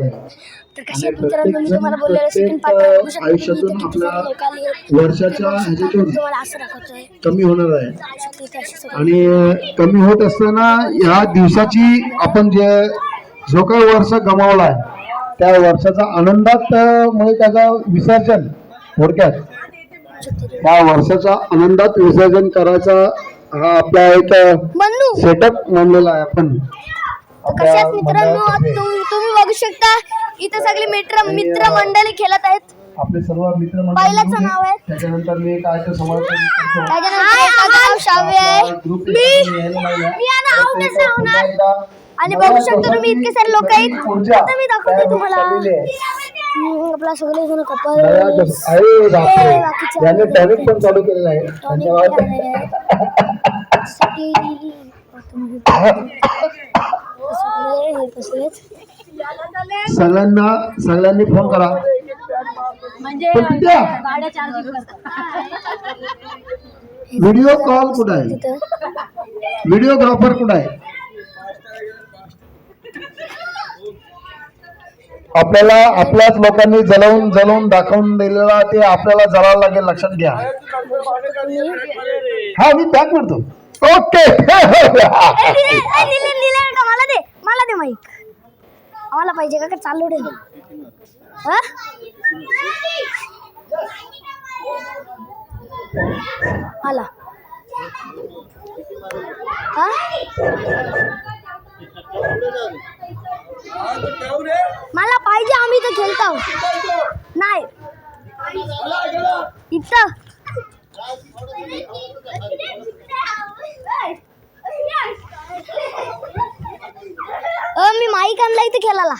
तर कशा मित्रांनो मी तुम्हाला बोललेलं सेकंड पार्ट बघू शकता आयुष्यातून आपल्या वर्षाच्या ह्याच्यातून तुम्हाला असं दाखवतोय कमी होणार आहे आणि कमी होत असताना ह्या दिवसाची आपण जो काही वर्ष गमावलाय त्या वर्षाचा आनंदात म्हणजे त्याचा विसर्जन थोडक्यात त्या वर्षाचा आनंदात विसर्जन करायचा हा आपला एक सेटअप मानलेला आहे आपण. कशात मित्रांनो तुम्ही बघू शकता इथे सगळे मित्र मंडळी खेळत आहेत. आपले सर्व मित्र मंडळी पहिल्याचं नाव आहे त्याच्यानंतर मी काय ते समाज शाव्य आहे आणि बघू शकता तुम्ही इतके सारे लोक आहेत. आता मी दाखवते तुम्हाला आपला सगळे जण कपल याने टॉनिक पण चालू केलेला आहे. धन्यवाद. सगळ्यांनी फोन करा व्हिडिओ कॉल कुठं आहे व्हिडिओग्राफर कुठं आहे. आपल्याला आपल्याच लोकांनी जलवून दाखवून दिलेला ते आपल्याला जळायला लागेल लक्षात घ्या. हा मी पॅक करतो. ओके मला दे माईक आम्हाला पाहिजे का चालू दे. आला मला पाहिजे आम्ही तर खेळतो नाही इथं मी माईक आणला इथे खेळायला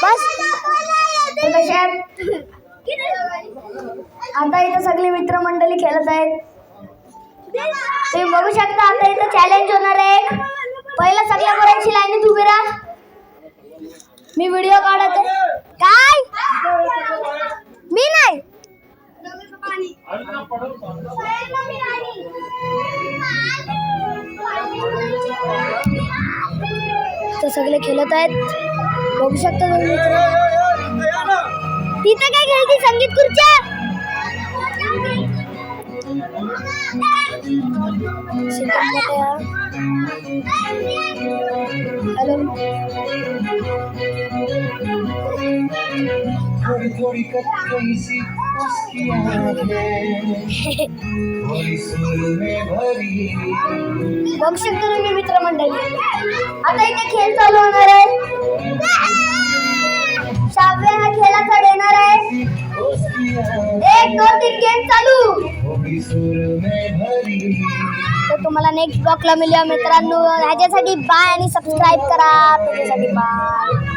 बस. आता इथं सगळी मित्रमंडळी खेळत आहेत. तुम्ही बघू शकता आता इथं चॅलेंज होणार आहे. पहिला सगळ्या पोरांची लाईनीत उभी राहा. मी व्हिडिओ काढत आहे. काय मी नाही तर सगळे खेळत आहेत. बघू शकता तुम्ही मित्र. तिथे काय खेळती संगीत खुर्च्या हॅलो बघू शकता तुम्ही मित्रमंडळी. आता इथे खेळ चालू होणार आहे. शाव्य हा खेळाचा देणार आहे. 1 2 3 गेम चालू. तर तुम्हाला नेक्स्ट ब्लॉगला मिळूया मित्रांनो. ह्याच्यासाठी बाय आणि सबस्क्राईब करा. त्याच्यासाठी बाय.